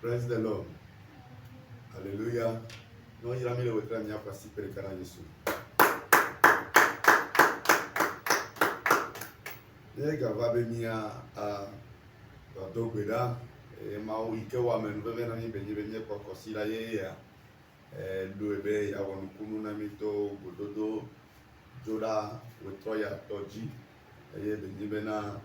Praise the Lord. Alléluia. Non, il a mis le retrait, il n'y a pas si peu de canal Jésus. Les gars, va venir à Dogbeda. Et ma ouïe wa men venir na benye benye kwa kosila ye luebe ya wanukunu na mito gododo joda wetroya toji ye benye bena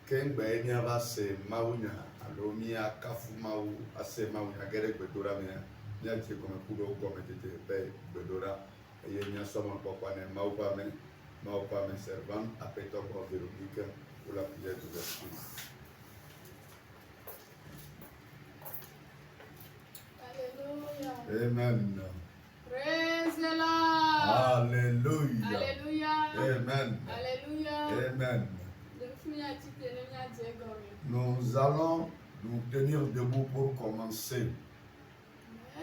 kengbe ni avase maunya alomia kafu mau ase maunya gere gbedora me nya che comme kudo comme tete be gbedora ye nya soma papa ne mau pa me servant apeto pour Véronique pour la prière d'ouverture. Amen. Praise the Lord. Alléluia. Alléluia. Amen. Alléluia. Amen. Nous allons nous tenir debout pour commencer. Ce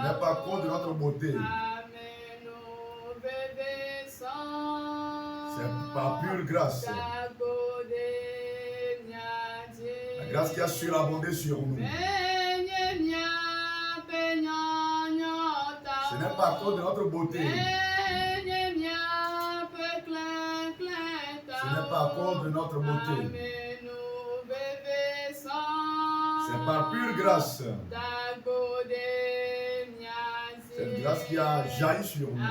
n'est pas cause de notre beauté. C'est par pure grâce. La grâce qui a surabondé sur nous. Ce n'est pas à cause de notre beauté. Ce n'est pas à cause de notre beauté. C'est par pure grâce. Cette grâce qui a jailli sur nous.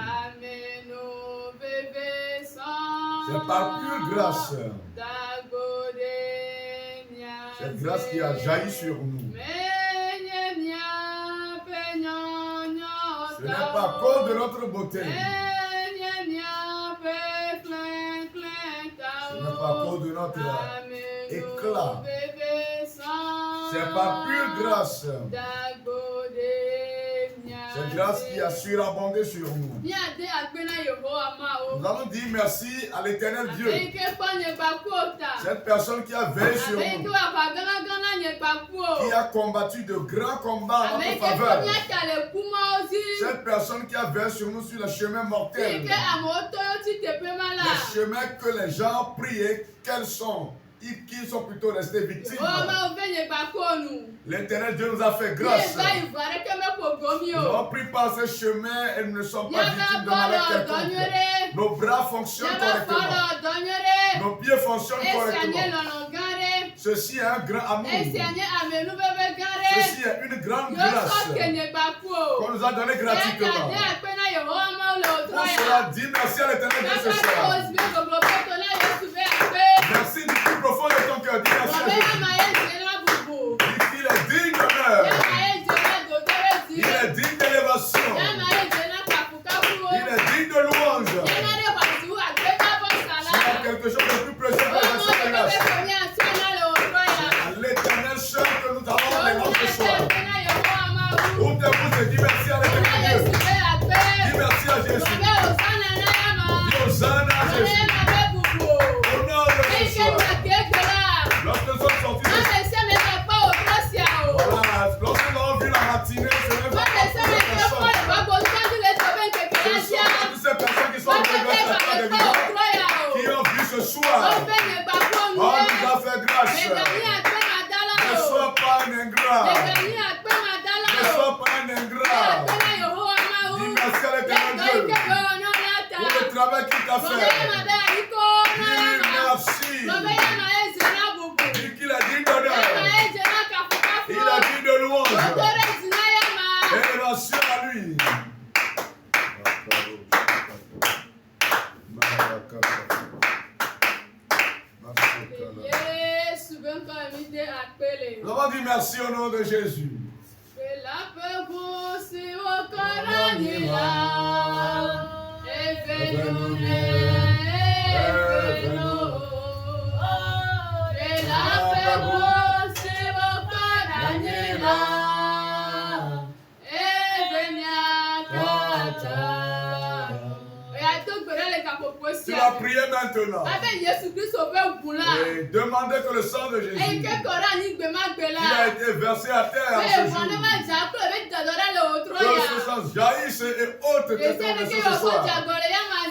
C'est par pure grâce. Cette grâce qui a jailli sur nous. Ce n'est pas à cause de notre beauté. Ce n'est pas à cause de notre éclat. C'est par pure grâce. Cette grâce qui a surabondé sur nous. Nous allons dire merci à l'Éternel Dieu. Cette personne qui a veillé sur nous. Qui a combattu de grands combats en notre faveur. Cette personne qui a veillé sur nous sur le chemin mortel. Les chemins que les gens priaient, quels sont? Qui sont plutôt restés victimes. L'Éternel Dieu nous a fait grâce. Nous avons pris par ce chemin et nous ne sommes pas victimes de malheur quelconque. Nos bras fonctionnent correctement. Nos pieds fonctionnent correctement. Ceci est un grand amour. Ceci est une grande grâce qu'on nous a donnée gratuitement. Pour cela, dis merci à l'Éternel Dieu ce soir. Merci du plus profond de ton cœur. Dis merci à Dieu. Dis qu'il est digne d'honneur. Il est digne d'élévation. Il est digne de louange. S'il y a quelque chose de plus précieux que la grâce, l'Éternel chante que nous avons les noms ce soir. Ouvre tes bouches et dis merci à l'Éternel Dieu. Dis merci à Jésus. Dis Hosanna à Jésus. Honneur de ce soir. Lorsque nous sommes sortis de voilà, lorsque nous avons vu la matinée, ce n'est pas toutes ces personnes qui sont en train de vivre, qui ont vu ce soir. On nous a fait grâce. Ne sois pas un ingrat. Ne sois pas un ingrat. Dis merci à l'Éternel Dieu pour le travail qu'il t'a fait. Dis merci. Dis qu'il a dit d'honneur. Il a dit de louange. Élévation à lui. Nous avons dit merci au nom de Jésus. Tu vas prier maintenant. Et demander que le sang de Jésus qui a été versé à terre en ce jour, que ce soit puissance jaillisse et ôte tes transgressions ce soir.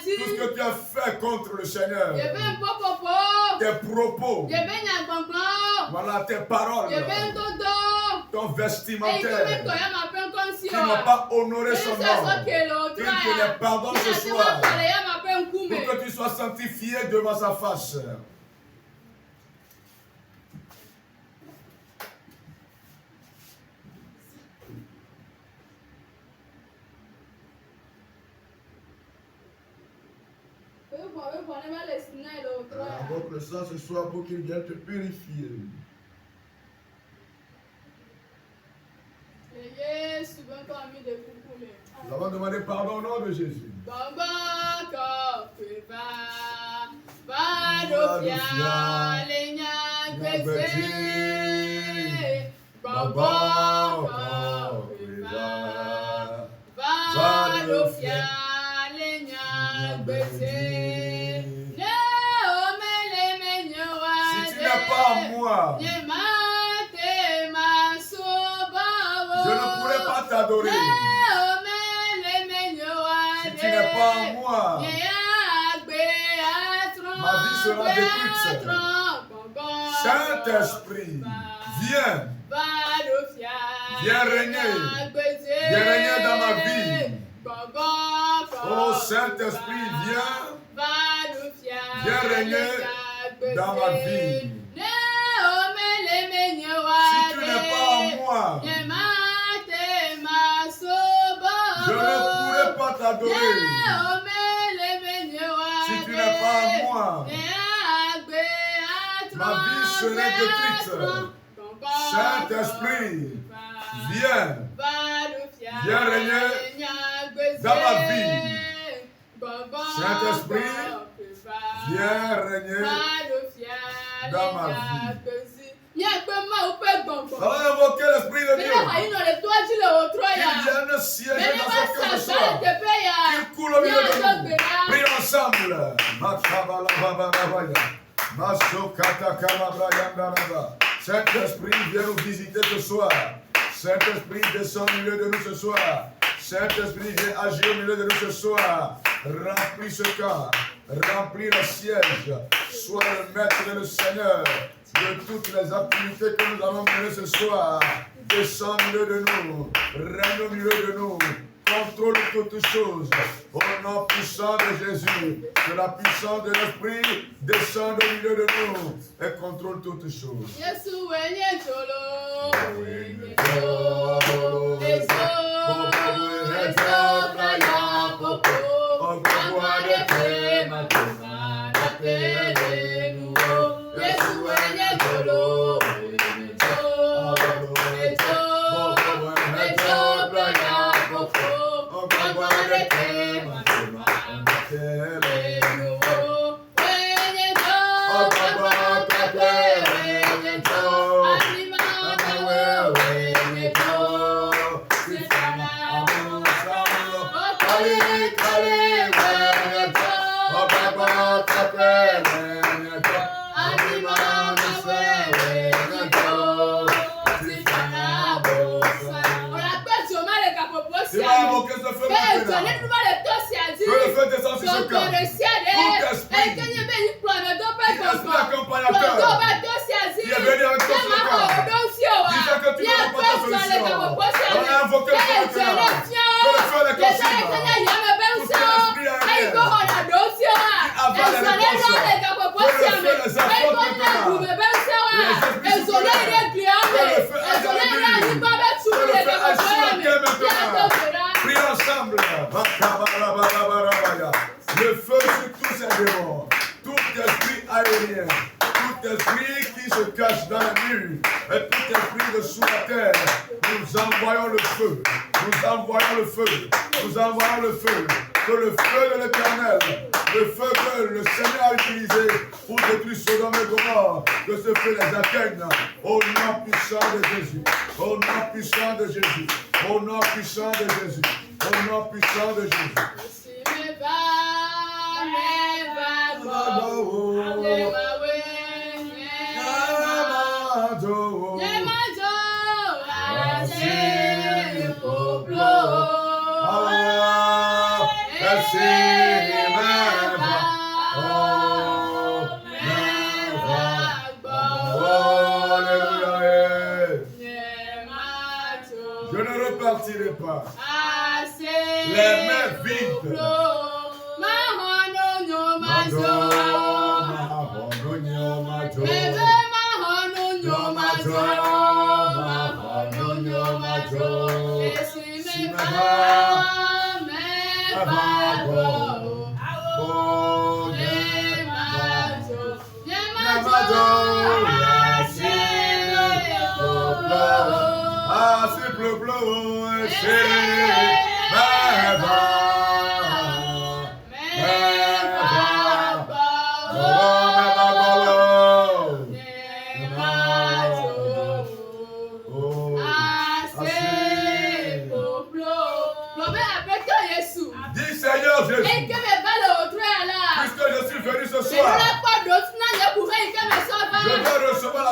Tout ce que tu as fait contre le Seigneur, tes propos, voilà tes paroles, ton vestimentaire, qui n'ont pas honoré son nom, qu'il te les pardonne ce soir, pour que tu sois sanctifié devant sa face. Invoque le sang ce soir pour qu'il vienne te purifier. Nous avons demandé pardon au nom de Jésus. Si tu n'es pas en moi, je ne pourrai pas t'adorer. Si tu n'es pas en moi, ma vie sera détruite. Saint-Esprit, viens. Viens régner. Viens régner dans ma vie. Oh Saint-Esprit, viens. Viens régner dans ma vie. Si tu n'es pas en moi, je ne pourrai pas t'adorer. Si tu n'es pas en moi, ma vie serait détruite. Saint-Esprit, viens. Viens régner dans ma vie. Saint-Esprit, viens régner dans ma vie. Allons invoquer l'Esprit de Dieu. Qu'il vienne siéger dans son cœur ce soir. Qu'il coule au milieu de nous. Prions ensemble. Saint-Esprit, viens nous visiter ce soir. Saint-Esprit, descend au milieu de nous ce soir. Saint-Esprit, viens agir au milieu de nous ce soir. Remplis ce camp. Remplis le siège. Sois le maître et le Seigneur de toutes les activités que nous allons mener ce soir. Descends au milieu de nous. Règne au milieu de nous. Contrôle toutes choses. Au nom puissant de Jésus, que la puissance de l'Esprit descende au milieu de nous et contrôle toutes choses. Le feu sur tous ces démons, tout esprit aérien, tout esprit qui se cache dans la nuit, et tout esprit de sous la terre, nous envoyons le feu, nous envoyons le feu, nous envoyons le feu, que le feu de l'Éternel, le feu que le Seigneur a utilisé pour détruire Sodome et Gomorrhe, que ce feu les atteigne, au nom puissant de Jésus, au nom puissant de Jésus, au nom puissant de Jésus, au nom puissant de Jésus. ne repartirai pas. Assez. Les mains vides.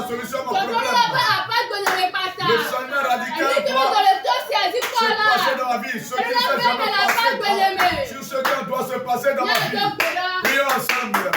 Solution à mon problème. Le changement radical doit se passer dans la vie. Ce qui ne s'est jamais passé sur ce qui doit se passer dans la vie. Prions ensemble.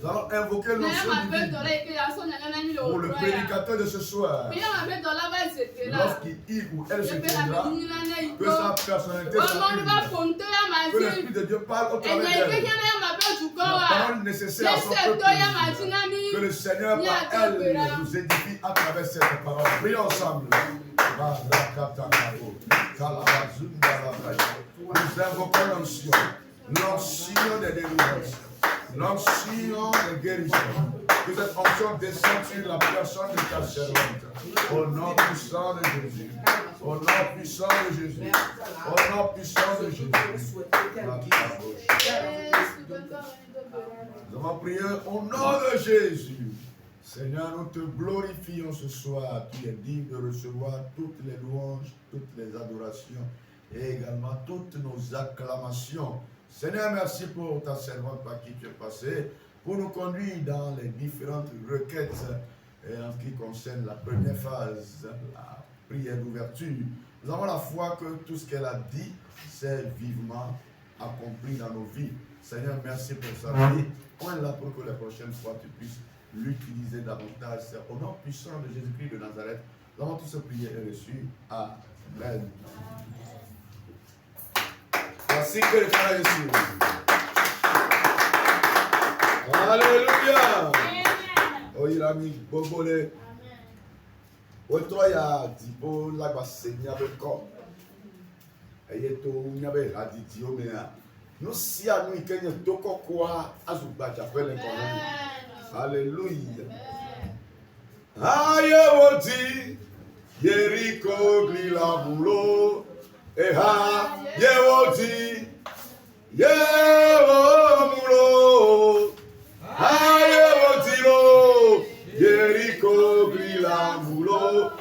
Nous allons invoquer le nom pour le prédicateur de ce soir. Lorsqu'il ou elle se tiendra, que sa personnalité s'appelle, que l'Esprit de Dieu parle au travers d'elle. La parole nécessaire à son peuple. Que le Seigneur par elle nous édifie à travers cette parole. Prions ensemble. Nous invoquons l'onction. L'onction des délivrances. L'onction de guérison, que cette onction descende sur la personne de ta servante. Au nom puissant de Jésus. Au nom puissant de Jésus. Au nom puissant de Jésus. Nous allons prier au nom de Jésus. Seigneur, nous te glorifions ce soir. Tu es digne de recevoir toutes les louanges, toutes les adorations et également toutes nos acclamations. Seigneur, merci pour ta servante par qui tu es passé, pour nous conduire dans les différentes requêtes en ce qui concerne la première phase, la prière d'ouverture. Nous avons la foi que tout ce qu'elle a dit s'est vivement accompli dans nos vies. Seigneur, merci pour sa vie. On est là pour que la prochaine fois tu puisses l'utiliser davantage. C'est au nom puissant de Jésus-Christ de Nazareth. Nous avons tous prié et reçu. Amen. Merci que le Père Jésus. Alléluia. Oh, il a mis Bobole. Oh, toi, il a dit, oh, là, va Seigneur le corps. Et tout, il y avait la dit, oh, mais nous, si à nous, il y a tout quoi, à ce que tu appelles le Alléluia. Aïe, oti, Jericho, Glila, Boulot. Eha, Yewoti, Yewomulo, Ayewotilo, Jericho, Grila, Mulo,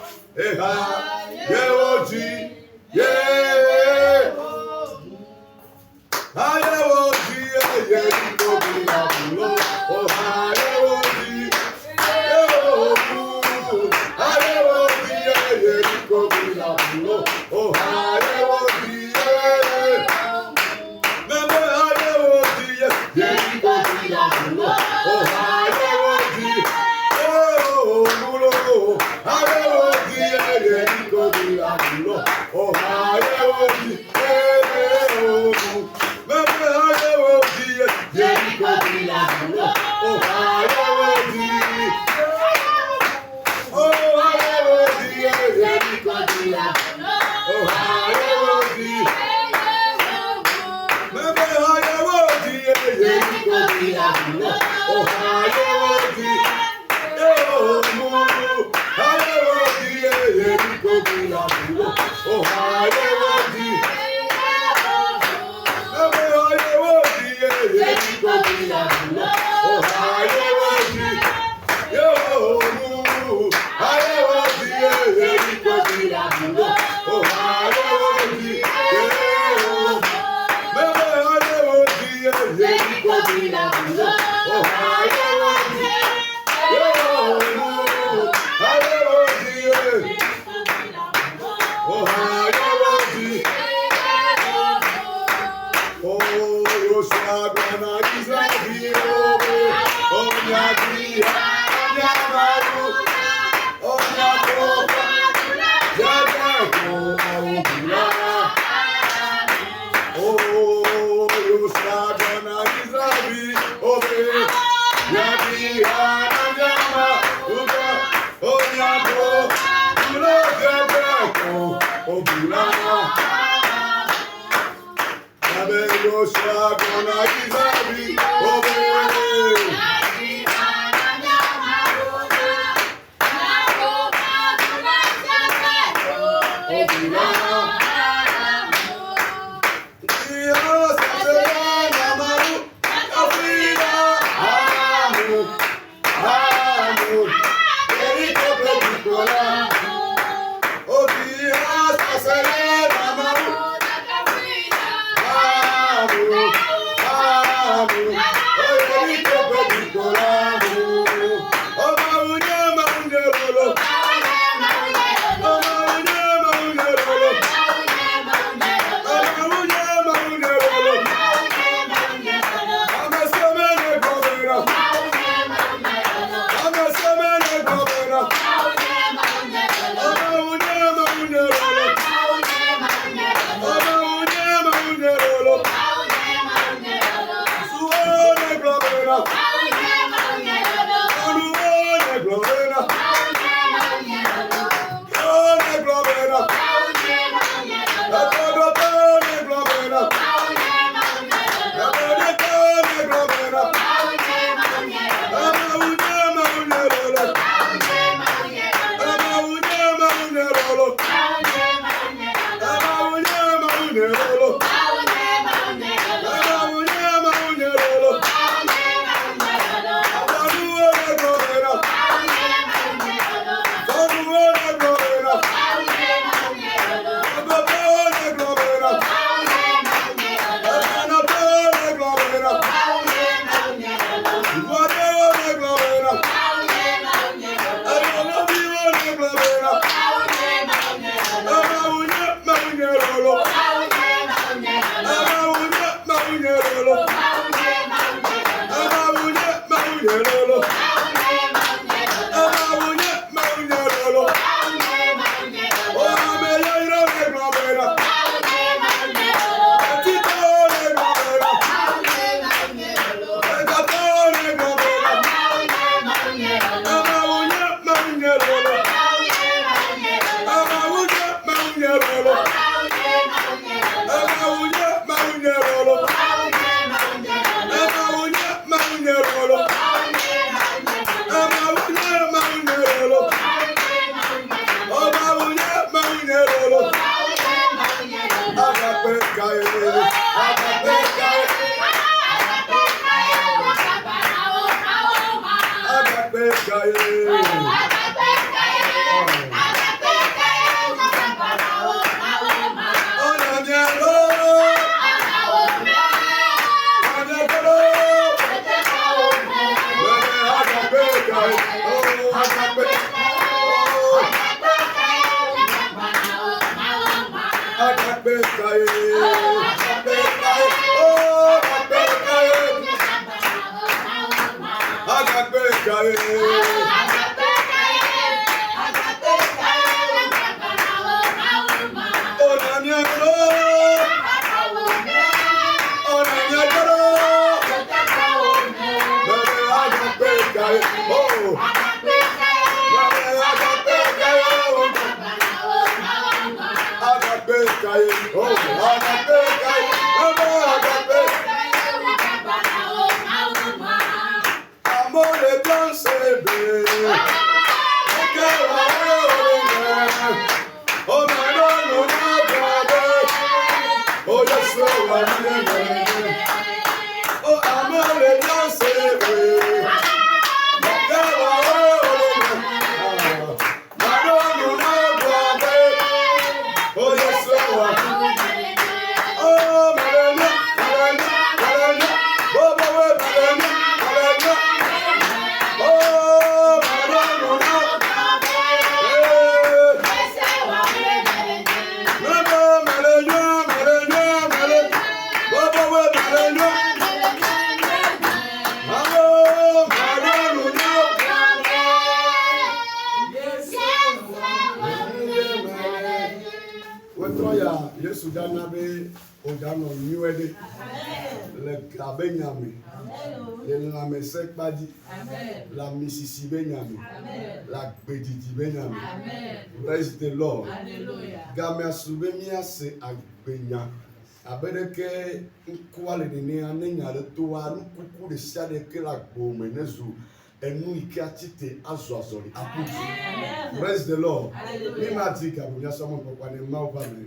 La Mississippi Benyami, la Bedidi Benyami. Praise the Lord. Gamia Subemia se Agbenya. Abedeke nkwale ne anenya le toa nukuku de siade ke la gbomenezu enu ike atite azwazori akuti. Praise the Lord. Ni matika bunya somo kwa ne mauva me.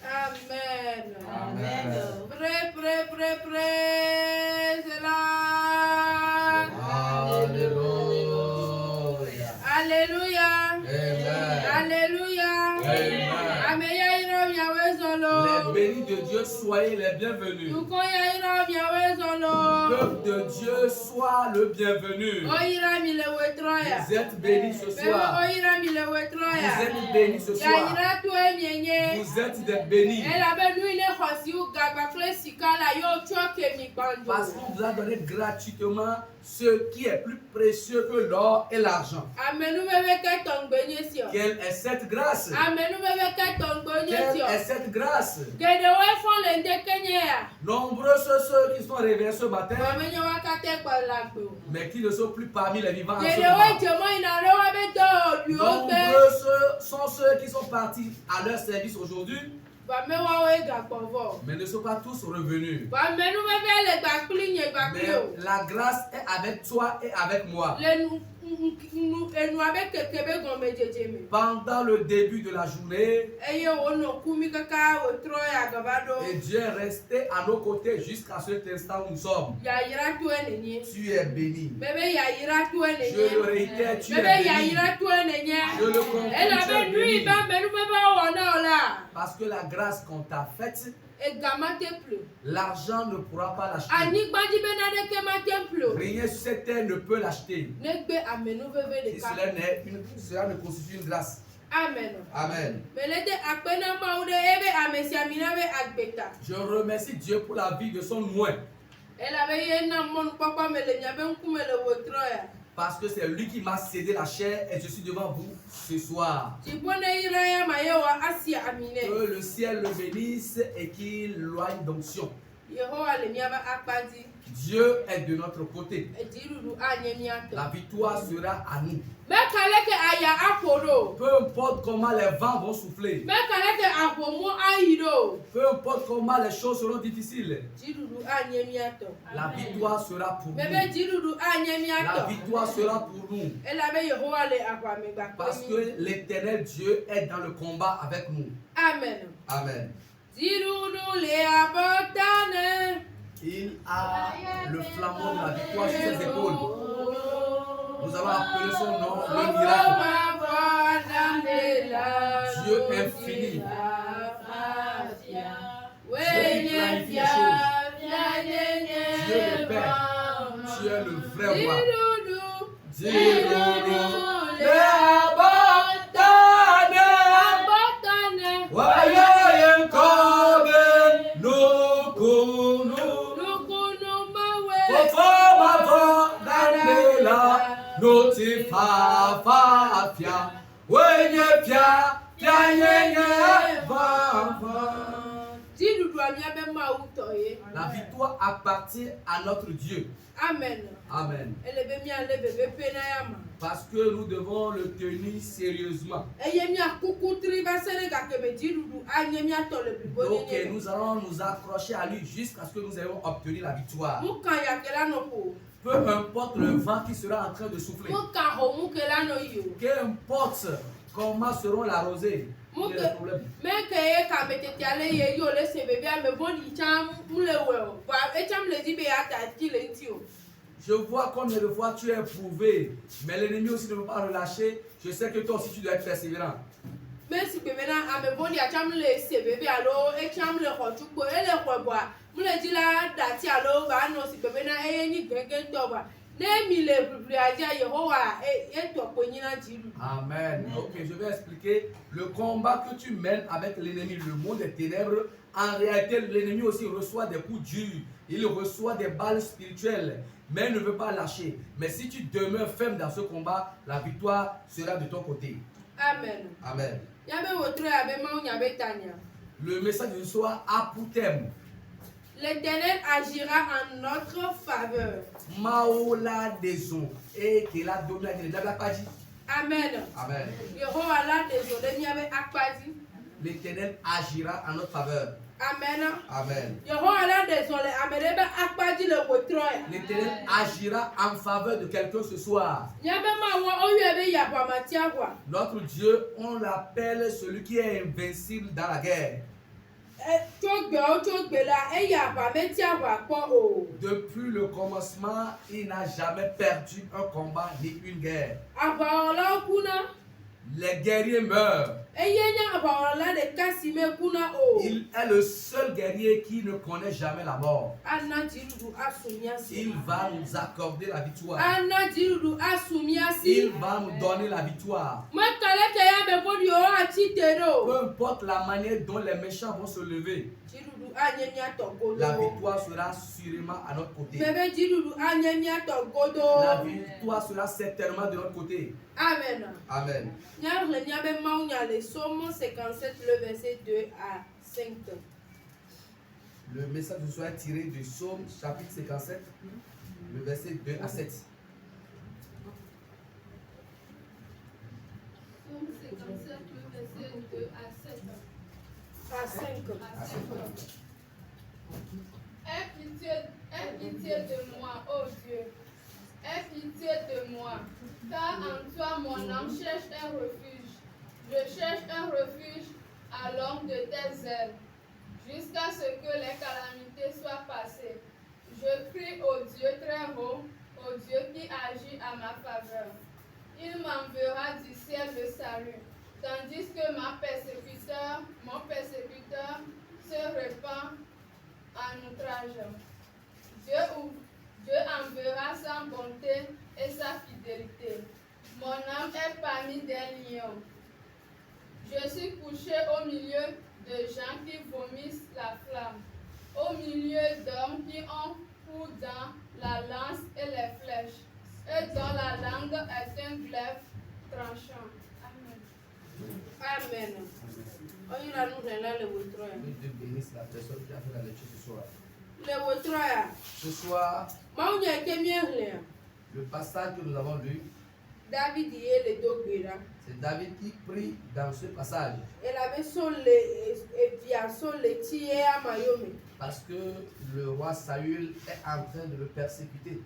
Amen. Amen. Praise the Lord. Hallelujah. Alléluia. Amen. Alléluia. Amen. Les bénis de Dieu, soyez les bienvenus. Peuple de Dieu, sois le bienvenu. Vous êtes bénis ce soir. Vous êtes bénis ce soir. Vous êtes des bénis. Parce qu'on vous a donné gratuitement ce qui est plus précieux que l'or et l'argent. Quelle est cette grâce? Quelle est cette grâce? Nombreux sont ceux qui sont réveillés ce matin, mais qui ne sont plus parmi les vivants. Nombreux sont ceux qui sont partis à leur service aujourd'hui, mais ne sont pas tous revenus. Mais la grâce est avec toi et avec moi. Pendant le début de la journée, et Dieu est resté à nos côtés jusqu'à cet instant où nous sommes. Tu es béni. Je le réitère, tu es béni. Je le confirme, tu es béni. Parce que la grâce qu'on t'a faite, l'argent ne pourra pas l'acheter. Rien sur cette terre ne peut l'acheter. Si cela ne constitue une grâce. Amen. Amen. Je remercie Dieu pour la vie de son loin. Parce que c'est lui qui m'a cédé la chair et je suis devant vous ce soir. Que le ciel le bénisse et qu'il loigne d'onction. Dieu est de notre côté. La victoire sera à nous. Peu importe comment les vents vont souffler. Peu importe comment les choses seront difficiles. La victoire sera pour nous. La victoire sera pour nous. Parce que l'Éternel Dieu est dans le combat avec nous. Amen. Amen. Il a le flambeau de la victoire sur ses épaules. Nous allons appeler son nom le miracle. Dieu infini. Dieu qui planifie les choses. Dieu le Père. tu es le vrai roi. Didoudou, le abotane, waye kobe, nukunu, fofo mavo dandela, notifa fafia, wenye pia, pia yenye vava. La victoire appartient à notre Dieu. Amen. Amen. Parce que nous devons le tenir sérieusement. Donc nous allons nous accrocher à lui jusqu'à ce que nous ayons obtenu la victoire. Peu importe le vent qui sera en train de souffler. Qu'importe comment seront la rosée. Je vois combien de fois tu es éprouvé, mais l'ennemi aussi ne veut pas relâcher. Je sais que toi aussi tu dois être persévérant. Amen. Ok, je vais expliquer le combat que tu mènes avec l'ennemi, le monde des ténèbres. En réalité, l'ennemi aussi reçoit des coups durs. Il reçoit des balles spirituelles, mais il ne veut pas lâcher. Mais si tu demeures ferme dans ce combat, la victoire sera de ton côté. Amen. Amen. Le message de ce soir a pour thème: l'Éternel agira en notre faveur. Maola deson et qu'il a donné la page. Amen. Amen. L'Éternel agira en notre faveur. Amen. Amen. L'Éternel agira en faveur de quelqu'un ce soir. Notre Dieu, on l'appelle celui qui est invincible dans la guerre. Depuis le commencement, il n'a jamais perdu un combat ni une guerre. Les guerriers meurent. Il est le seul guerrier qui ne connaît jamais la mort. Il va nous accorder la victoire. Il va nous donner la victoire. Peu importe la manière dont les méchants vont se lever, la victoire sera sûrement à notre côté. La victoire sera certainement de notre côté. Amen. Amen. Le Psaume 57, le verset 2 à 5. Le message de ce soir est tiré du Psaume chapitre 57, le verset 2 à 7. Psaume 57, le verset 2 à 7. À 5. Aie pitié de moi, ô Dieu. Aie pitié de moi, car en toi mon âme cherche un refuge. Je cherche un refuge à l'ombre de tes ailes, jusqu'à ce que les calamités soient passées. Je crie au Dieu très haut, au Dieu qui agit à ma faveur. Il m'enverra du ciel le salut, tandis que mon persécuteur se répand en outrage. Dieu enverra sa bonté et sa fidélité. Mon âme est parmi des lions. Je suis couché au milieu de gens qui vomissent la flamme, au milieu d'hommes qui ont pour dans la lance et les flèches, et dont la langue est un glaive tranchant. Amen. Amen. Dieu bénisse la personne qui a fait la lecture ce soir. Ce soir, le passage que nous avons lu, c'est David qui prie dans ce passage. Parce que le roi Saül est en train de le persécuter.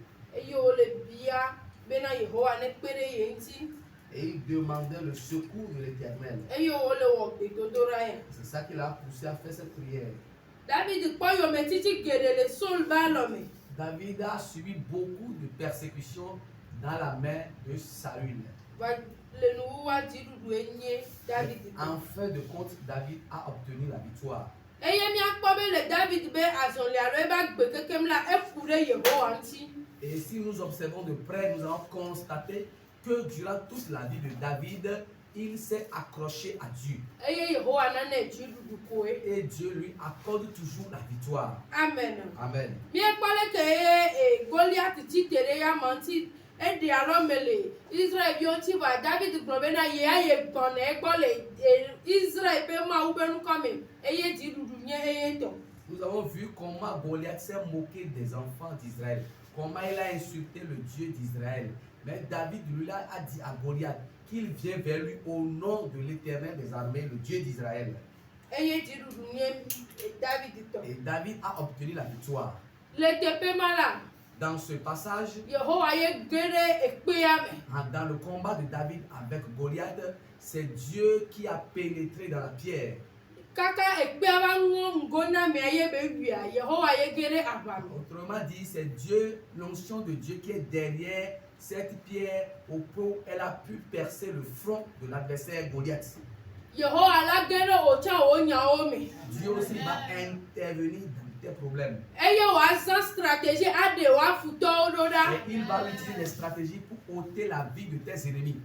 Et il demandait le secours de l'Éternel. C'est ça qui l'a poussé à faire cette prière. David a subi beaucoup de persécutions dans la main de Saül. En fin de compte, David a obtenu la victoire. Et Et si nous observons de près, nous allons constater que durant toute la vie de David, il s'est accroché à Dieu. Et Dieu lui accorde toujours la victoire. Amen. Amen. Israël David nous avons vu comment Goliath s'est moqué des enfants d'Israël, comment il a insulté le Dieu d'Israël. Mais David lui a dit à Goliath qu'il vient vers lui au nom de l'Éternel des armées, le Dieu d'Israël. Et David a obtenu la victoire. Dans ce passage, dans le combat de David avec Goliath, c'est Dieu qui a pénétré dans la pierre. Autrement dit, c'est Dieu, l'onction de Dieu qui est derrière cette pierre au point où elle a pu percer le front de l'adversaire Goliath. Dieu aussi va intervenir dans tes problèmes. Et il va utiliser des stratégies pour ôter la vie de tes ennemis.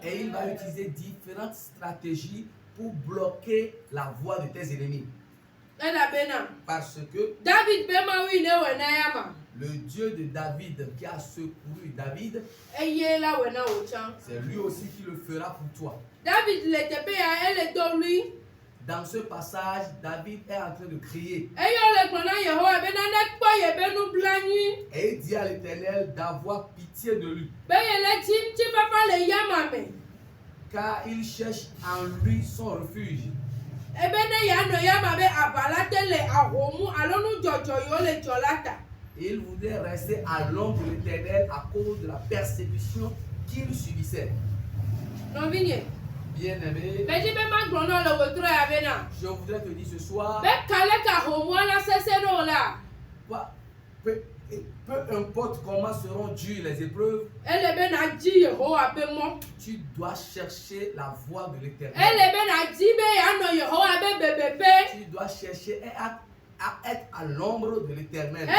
Et il va utiliser différentes stratégies pour bloquer la voie de tes ennemis. Parce que le Dieu de David qui a secouru David, c'est lui aussi qui le fera pour toi. Dans ce passage, David est en train de crier. Et il dit à l'Éternel d'avoir pitié de lui. Car il cherche en lui son refuge. Il voulait rester à l'ombre de l'Éternel à cause de la persécution qu'il subissait. Bien-aimé, je voudrais te dire ce soir, peu importe comment seront dures les épreuves, tu dois chercher la voie de l'Éternel. Tu dois chercher à être à l'ombre de l'Éternel.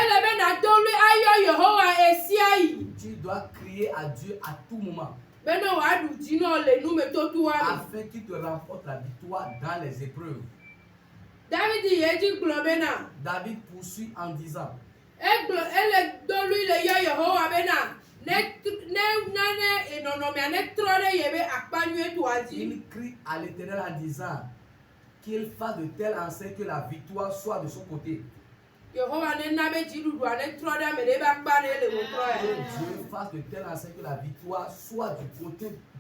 Tu dois crier à Dieu à tout moment, afin qu'il te remporte la victoire dans les épreuves. David poursuit en disant, il crie à l'Éternel en disant qu'il fasse de telle enseigne que la victoire soit de son côté. Que Dieu fasse de telle enseigne que la victoire soit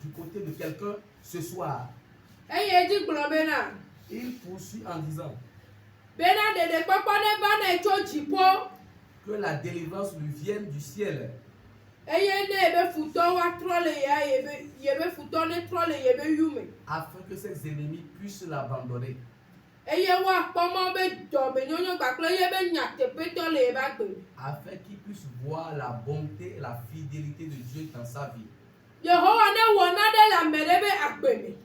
du côté de quelqu'un ce soir. Il poursuit en disant que la délivrance lui vienne du ciel. Afin que ses ennemis puissent l'abandonner. Afin qu'il puisse voir la bonté et la fidélité de Dieu dans sa vie.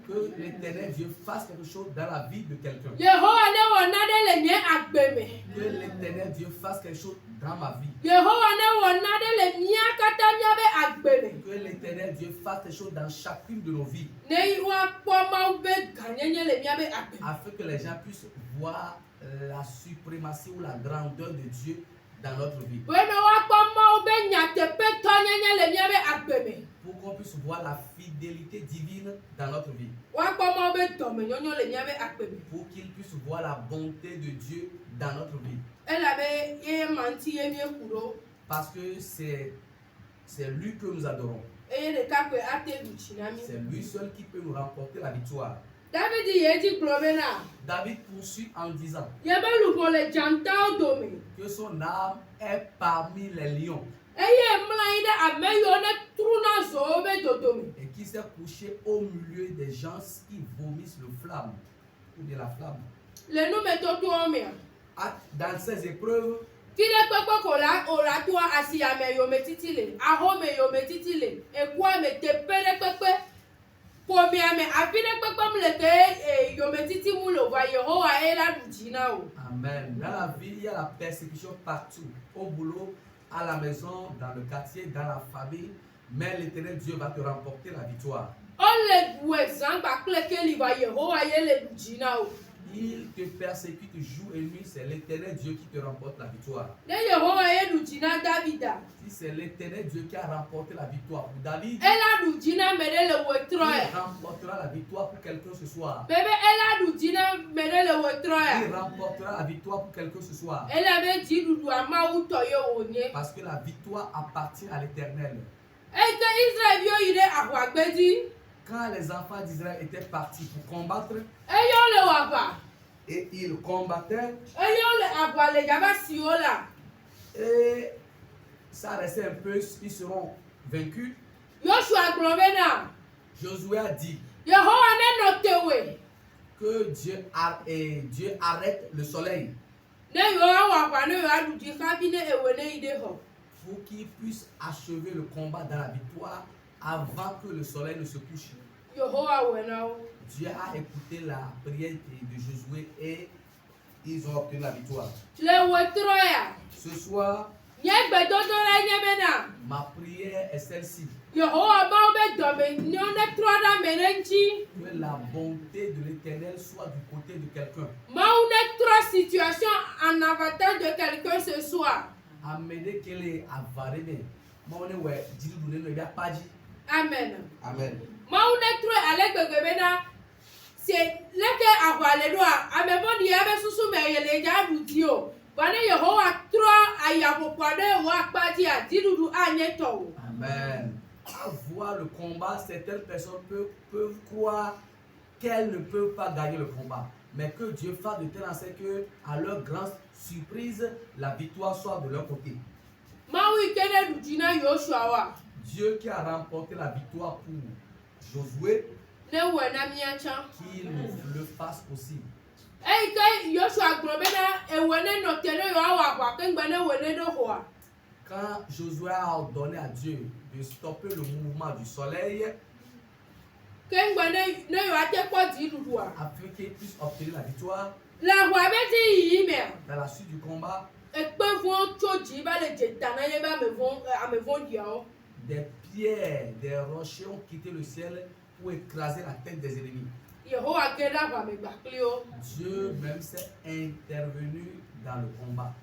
Que l'Éternel Dieu fasse quelque chose dans la vie de quelqu'un. Que l'Éternel Dieu fasse quelque chose dans ma vie. Que l'Éternel Dieu fasse quelque chose dans chacune de nos vies. Afin que les gens puissent voir la suprématie ou la grandeur de Dieu dans notre vie. Pour qu'on puisse voir la fidélité divine dans notre vie. Pour qu'ils puissent voir la bonté de Dieu dans notre vie. Parce que c'est lui que nous adorons. C'est lui seul qui peut nous remporter la victoire. David poursuit en disant que son âme est parmi les lions et qui s'est couché au milieu des gens qui vomissent le flamme ou bien la flamme. Dans ces épreuves, Amen. Dans la vie, il y a la persécution partout. Au boulot, à la maison, dans le quartier, dans la famille. Mais l'Éternel Dieu va te remporter la victoire. Il te persécute jour et nuit, c'est l'Éternel Dieu qui te remporte la victoire. Si c'est l'Éternel Dieu qui a remporté la victoire pour David, il remportera la victoire pour quelqu'un ce soir. Il remportera la victoire pour quelqu'un ce soir. Parce que la victoire appartient à l'Éternel. Quand les enfants d'Israël étaient partis pour combattre, et ils combattaient, et ça restait un peu, ils seront vaincus. Josué a dit que Dieu arrête le soleil pour qu'il puisse achever le combat dans la victoire avant que le soleil ne se couche. Dieu a écouté la prière de Josué et ils ont obtenu la victoire. Ce soir, ma prière est celle-ci. Que la bonté de l'Éternel soit du côté de quelqu'un. Amenez qu'elle est avarée. Amen. Amen. Amen. À voir le combat, certaines personnes peuvent croire qu'elles ne peuvent pas gagner le combat. Mais que Dieu fasse de telle sorte que, à leur grande surprise, la victoire soit de leur côté. Dieu qui a remporté la victoire pour Josué, qu'il le fasse aussi. Quand Josué a ordonné à Dieu de stopper le mouvement du soleil, afin qu'il puisse obtenir la victoire, dans la suite du combat, des pierres, des rochers ont quitté le ciel pour écraser la tête des ennemis. Dieu même s'est intervenu dans le combat.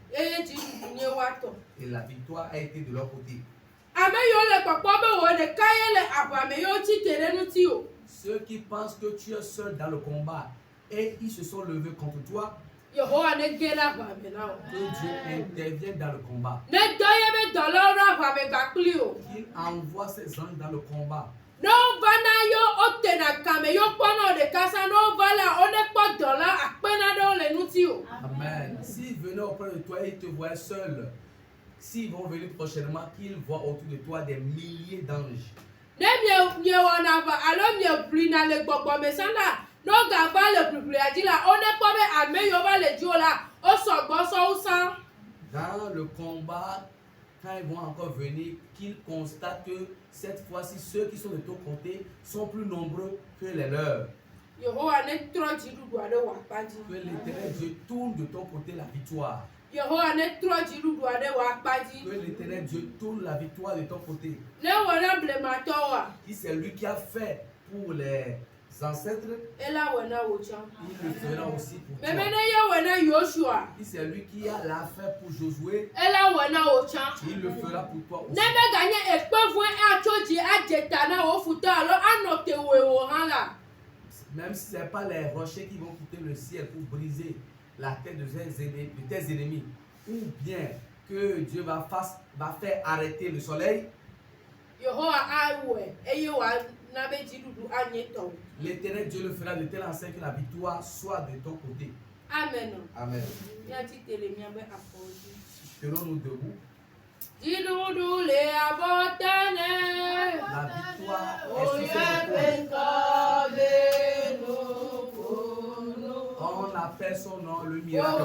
Et la victoire a été de leur côté. Ceux qui pensent que tu es seul dans le combat et ils se sont levés contre toi, que Dieu intervienne dans le combat. Qu'il envoie ses anges dans le combat. Amen. S'ils venaient auprès de toi et ils te voient seul, s'ils vont venir prochainement, qu'ils voient autour de toi des milliers d'anges. Dans le combat, quand ils vont encore venir, qu'ils constatent que cette fois-ci, ceux qui sont de ton côté sont plus nombreux que les leurs. Que l'Éternel Dieu tourne de ton côté la victoire. Que l'Éternel Dieu tourne la victoire de ton côté. Si c'est lui qui a fait pour les ancêtres, il le fera aussi pour toi. Si c'est lui qui l'a fait pour Josué, il le fera pour toi aussi. Même si ce n'est pas les rochers qui vont quitter le ciel pour briser la tête de tes ennemis, ou bien que Dieu va faire arrêter le soleil, l'Éternel Dieu le fera de telle sorte que la victoire soit de ton côté. Amen. Amen. Tenons-nous debout. La victoire est on appelle son nom le miracle.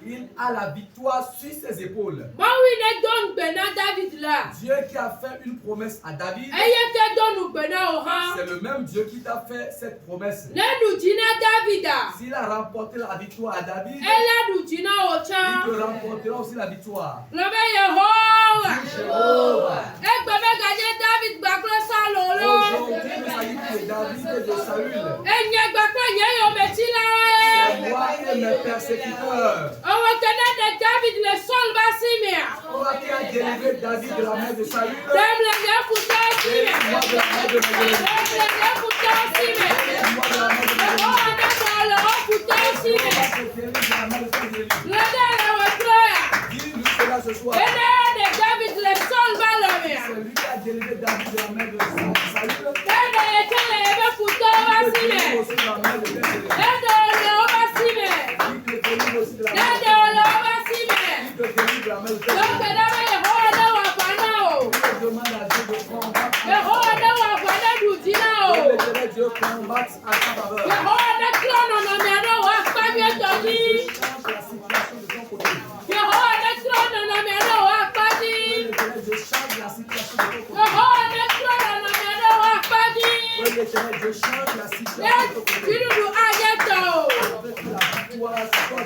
Il a la victoire sur ses épaules. Dieu qui a fait une promesse à David, c'est le même Dieu qui t'a fait cette promesse. S'il a remporté la victoire à David, il te remportera aussi la victoire. Aujourd'hui, il s'agit de David et de Saül. C'est moi et mes persécuteurs. Qui a délivré David de la main de Saül. Et moi de la main de mes ennemis. Dis-lui cela ce soir. C'est lui qui a délivré David de la main de Saül. Il aussi de la main de mes ennemis. Il te délivre aussi de la main de mes ennemis. Il te délivre de la main de tes ennemis. Demande à Dieu de combattre. Dieu combattre à ta faveur. Je change la situation de ton côté.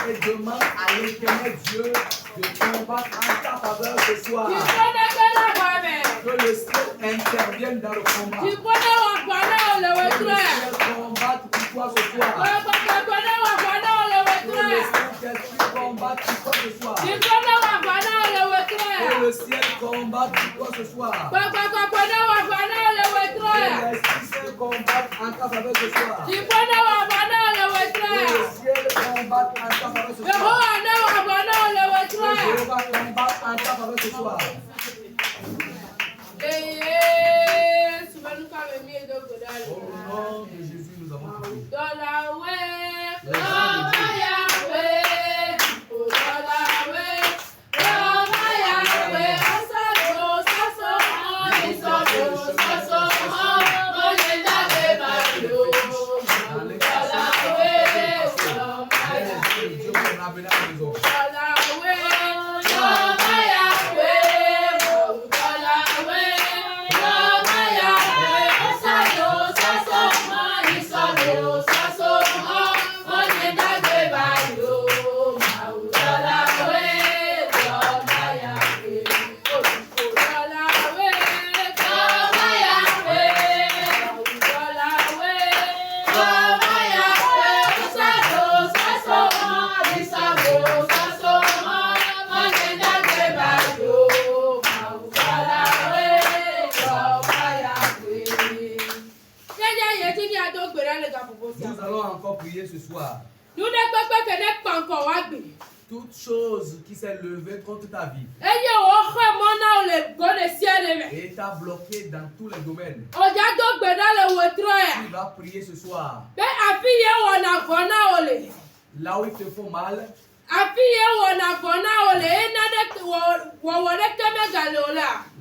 Et demande à l'Éternel Dieu de combattre en ta faveur ce soir. Que le ciel intervienne dans le combat. Que le ciel combatte pour toi ce soir. Que le Saint-Esprit combatte pour toi ce soir. Que le ciel combatte pour toi ce soir. Que l'Esprit Saint combatte en ta faveur ce soir. Que le ciel combatte en ta faveur ce soir. Que Jéhovah combatte en ta faveur ce soir. Au nom de Jésus, nous avons prié. Nous allons encore prier ce soir. Toute chose qui s'est levée contre ta vie et t'a bloqué dans tous les domaines. Tu vas prier ce soir. Là où ils te font mal,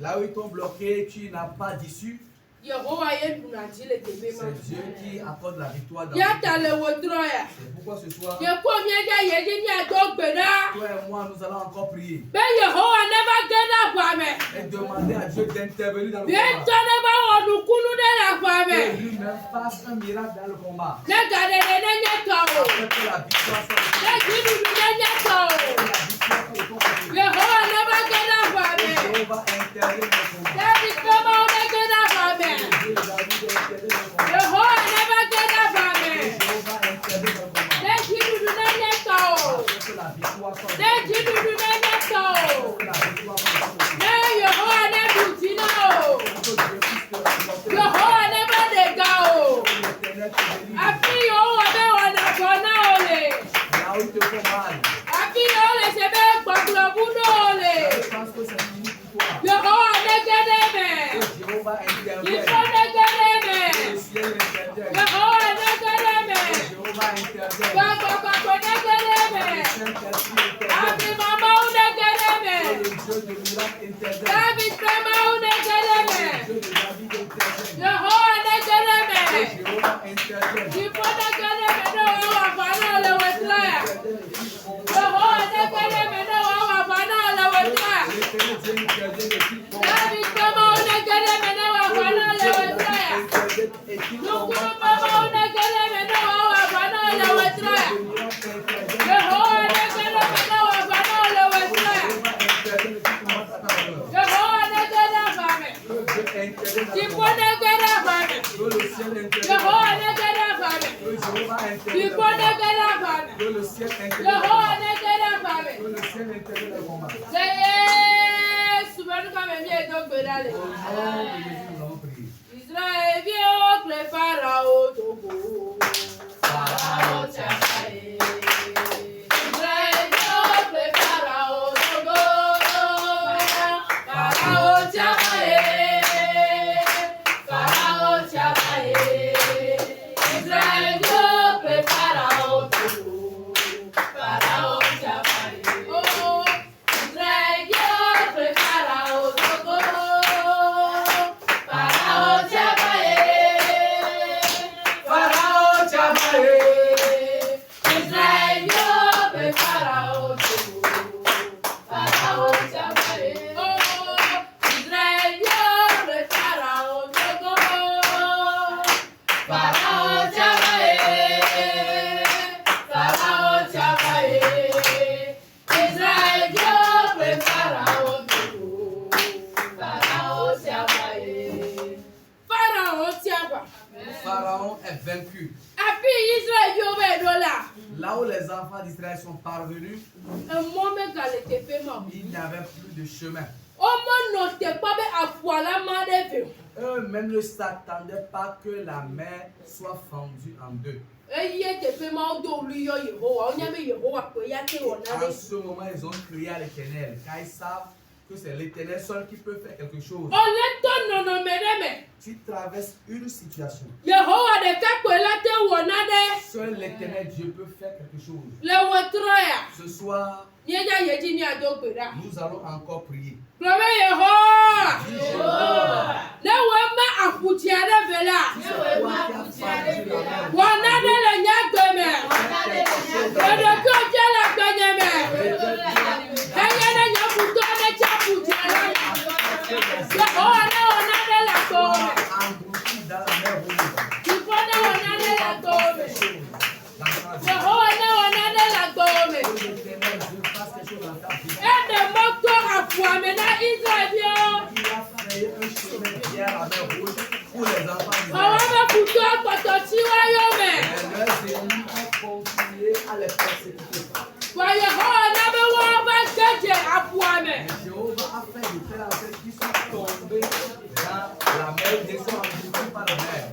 là où ils t'ont bloqué, tu n'as pas d'issue. C'est Dieu qui accorde la victoire dans le vie. C'est pourquoi ce soir, toi et moi, nous allons encore prier et demander à Dieu d'intervenir dans le combat. Que lui-même fasse un miracle dans le combat. Afin que la victoire soit Jéhovah intervient dans le combat. Yeah. Jéhovah intervient. Il faut dégainer. Le ciel intervient. Jéhovah dégainer. Jéhovah intervient. Papa dégainer. Le Saint-Esprit Abi intervient. mama dégainer. Le Dieu de miracle intervient. David mama dégainer. Le Dieu de David intervient. Jéhovah dégainer. Jéhovah intervient. Il faut dégainer. Non, on va pas le wetlaire. Jéhovah dégainer. Non, on va pas le wetlaire. David mama dégainer. Non, on va pas le wetlaire. Nous mama dégainer. Non, on va pas le wetlaire. Jéhovah dégainer. Non, on va pas le wetlaire. Jéhovah dégainer. Tu peux dégainer. Jéhovah dégainer. Tu peux dégainer. Le ciel intervient. Jéhovah dégainer. Le ciel intervient dans le combat. C'est souvent comme un vieil donc Au nom de Jésus, nous avons prié. Israël vient le pharaon Togo. Pharaon, Israël vient le pharaon Togo. Pharaon Tchabaye. Pharaon Tchabaye. Israël vient le pharaon Togo. Pharaon Tchabaye. Oh, Israël vient le pharaon Togo. Pharaon Tchabaye. Pharaon Tchabaye. Israël vient le pharaon Togo. Pharaon Tchabaye. Oh, Israël vient le pharaon Togo. Pharaon Tchabaye. Pharaon Tchabaye. Israël vient le pharaon Togo. Pharaon Tchabaye. Pharaon Tchabaye. Pharaon est vaincu. Api Israël vient le dollar. Là où les enfants d'Israël sont parvenus, Un moment quand il était fait mort. il n'y avait plus de chemin. Omo n'était pas à poila mandé. Eux-mêmes ne s'attendaient pas que la mer soit fendue en deux. Eye était fait mort d'eau lui yo Yehowa. On y a mis Yehowa pour y aller on a En ce moment, ils ont crié à l'Éternel, car ils savent que c'est l'Éternel seul qui peut faire quelque chose. on le donne non mais Tu traverses une situation. Yehowa de kakwela te wonade Seul l'Éternel Dieu peut faire quelque chose. le wotroya. Ce soir, Nyeja yeji ni adogbera. nous allons encore prier. Gloire Yehowa. Dis Jéhovah, Ne wema akutia de vela. toi qui as fendu la mer, Wonade le nyagbeme. Le ko je la gbenyeme. Eye ne nyabuto ne chaputia la. Yehowa ne wonade la gome. englouti dans la mer rouge. Ifone wonade la gome. Dans ta vie. Yehowa ne wonade la gome. Que l'Éternel Dieu fasse quelque chose dans ta vie. Ede moto afuame na Israel. Il a créé un chemin vers la mer rouge pour les enfants Awa d'Israël. me kuto akoto tiwa yo me. Mais leurs ennemis ont continué à les persécuter. Wa Yehowa na be wo ba jeje afuame. Et Jéhovah a fait de telle sorte qu'ils sont tombés dans la mer, ils sont engloutis par la mer.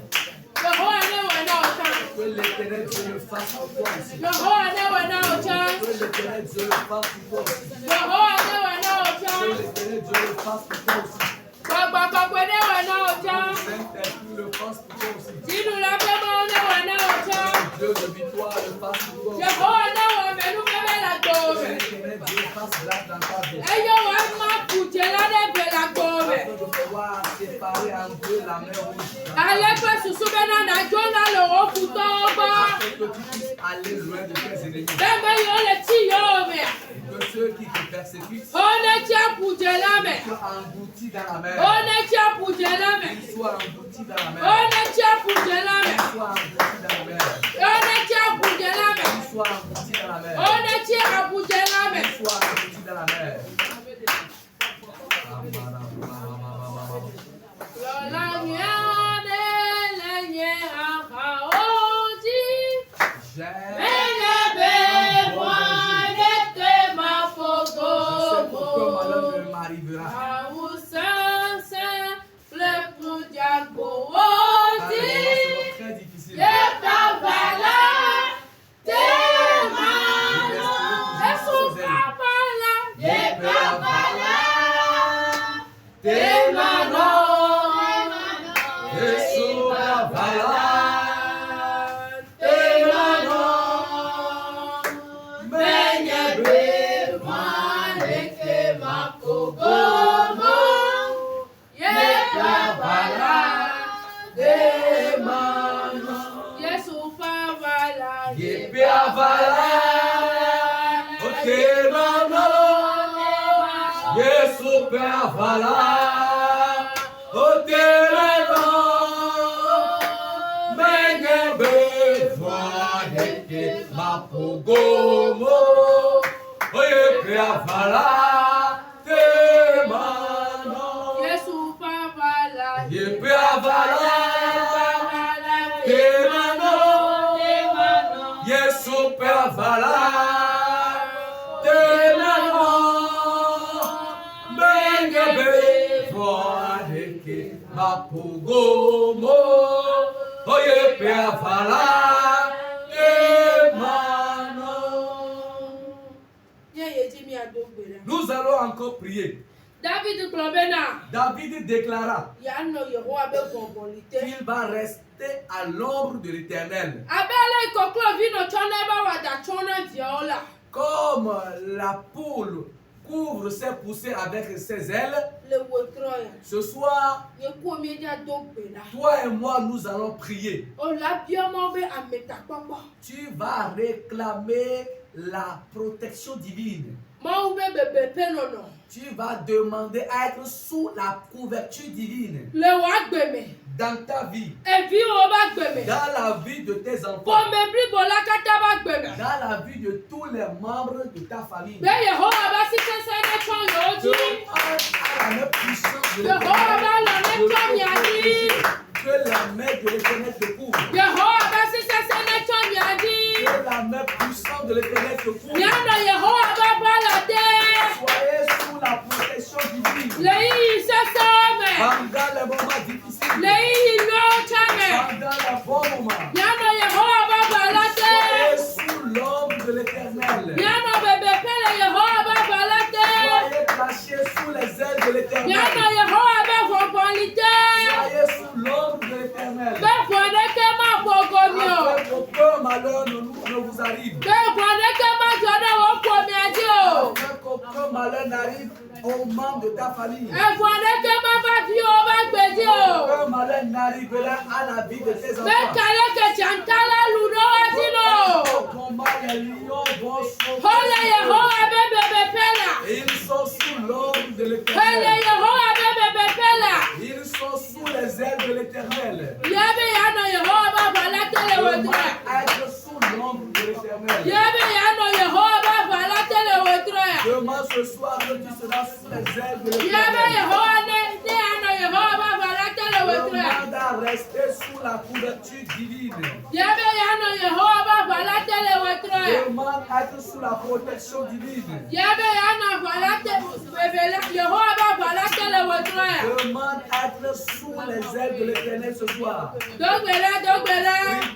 Yehowa ne wona ocha. Que l'Éternel Dieu le fasse pour toi aussi. Yehowa ne wona ocha. Que l'Éternel Dieu le fasse pour toi aussi. Yehowa ne wona Que ocha. l'Éternel Dieu le fasse pour toi aussi. Gbagba gbagba ne wona ocha. Saint-Esprit le fasse pour toi aussi. Dinu la be mo ne wona ocha. Dieu de victoire le fasse pour toi aussi. Yehowa ne wo me nu me be la Que gome. l'Éternel Dieu fasse grâce dans ta vie. Eyo wa ma kuje la de be la gome. Afin de pouvoir séparer en deux la mer rouge. Ale pe susu be na na jona lo wo kuto ba. Afin que tu puisses aller loin de tes ennemis. Bembe yo le ti yo me. Et que ceux qui te persécutent One tia kuje la me. soient engloutis dans la mer. One tia kuje la me. Qu'ils soient engloutis dans la mer. One tia kuje la me. Qu'ils soient engloutis dans la mer. One tia kuje la me. Qu'ils soient engloutis dans la mer. One tia kuje la me. Qu'ils soient engloutis dans la mer. Lola nyane le nye aha oji. Mene be wane te ma fogo Aucun malheur mo. ne m'arrivera. Awusanse le pujago Car oji. les moments seront très difficiles. Ye kabala te mano. Esu kabala ye kabala te mano. avala, otelano, mengebe voadeke mapogomo, oye pe avala, te mano. Yesu pavala, Ye pe avala, te mano, Yesu pe avala. Mapugomo, oye pe avala emano. Nous allons encore prier. David déclara qu'il va rester à l'ombre de l'Éternel. Comme la poule couvre ses poussées avec ses ailes, ce soir, toi et moi, nous allons prier. Tu vas réclamer la protection divine. Tu vas demander à être sous la couverture divine dans ta vie, dans la vie de tes enfants, dans la vie de tous les membres de ta famille. Que la main de l'Éternel te couvre. Que la main puissante de l'Éternel te couvre. Soyez sous la protection divine. Pendant les moments difficiles. Pendant les bons moments. Soyez sous l'ombre de l'Éternel. Soyez cachés sous les ailes de l'Éternel. Soyez sous l'ombre de l'Éternel. Afin qu'aucun malheur ne vous arrive. Afin qu'aucun malheur n'arrive aux membres de ta famille. Aucun malheur n'arrivera à la vie de tes enfants. Combat les lions vont sauter. Et ils sont sous l'ombre de l'Éternel. Ils sont sous les ailes de l'Éternel. Être sous l'ombre de l'Éternel. Demain ce soir, que tu seras sous les ailes de l'Éternel. Demande à rester sous la couverture divine. Demande à être sous la protection divine. Demande à être sous les ailes de l'Éternel ce soir.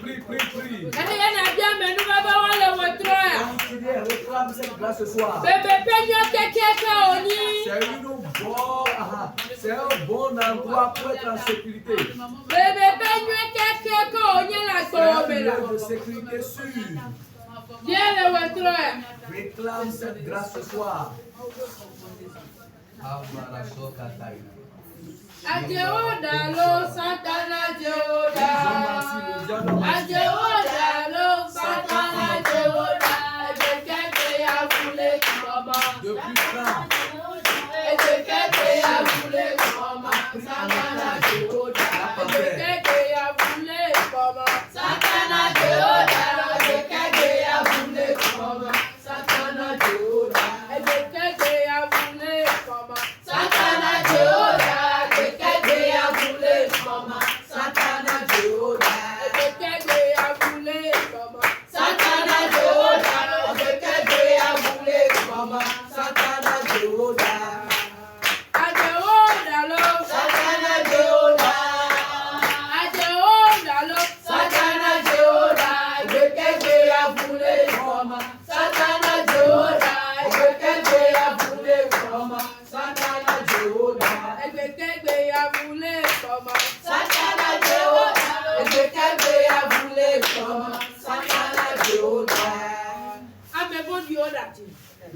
Prie. Continue et réclame cette grâce ce soir. C'est un bon endroit pour être en sécurité. C'est un lieu de sécurité sûre. Réclame cette grâce ce soir. Ajeodalo, Satana, Ajeodalo, Satana, Depuis quand? Satana,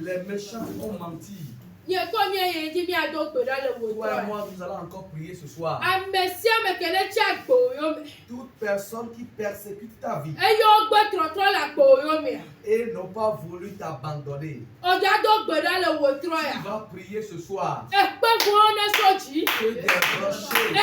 Les méchants ont menti. Toi et moi, nous allons encore prier ce soir. Toute personne qui persécute ta vie et n'ont pas voulu t'abandonner, tu vas prier ce soir. Que des rochers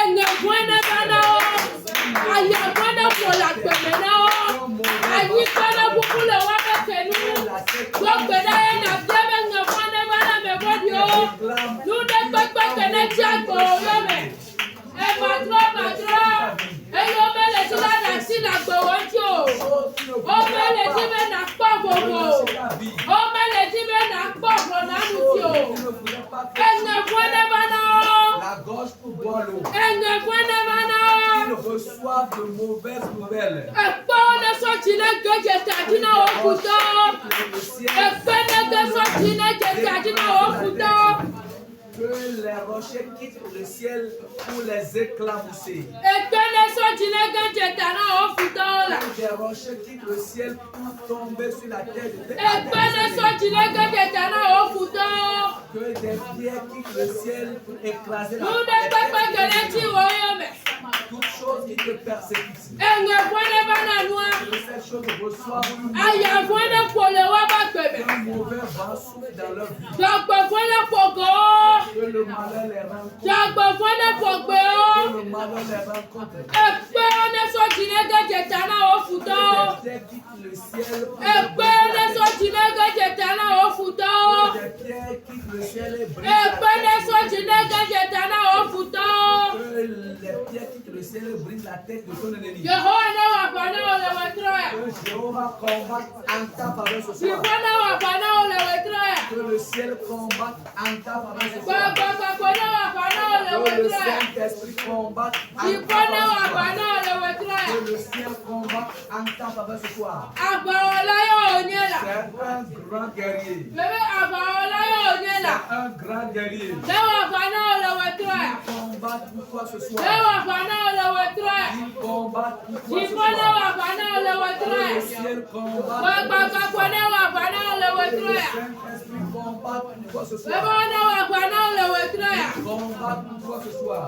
la gorge pour boire l'eau. Ils reçoivent de mauvaises nouvelles. Que les rochers quittent le ciel pour les éclabousser. Que des rochers quittent le ciel pour tomber sur la tête. Que des pierres quittent le ciel pour écraser la tête. Toute chose qui te persécute. Que cette chose reçoit un mauvais vent souffle dans leur vie. Que le malheur les rencontre. Que le malheur les rencontre. Que des pierres quittent le ciel. Que des pierres quittent le ciel et brisent la tête de ton ennemi. Que Jéhovah combatte en ta faveur ce soir. Que le ciel combatte en ta faveur ce soir. Que le Saint-Esprit combatte en ta faveur ce soir. Que le ciel combatte en ta faveur ce soir. C'est un grand guerrier. C'est un grand guerrier. Il combat pour toi ce soir. Il combat pour toi ce soir. Que le ciel combat. Que le Saint-Esprit combat pour toi ce soir. Il combat pour toi ce soir.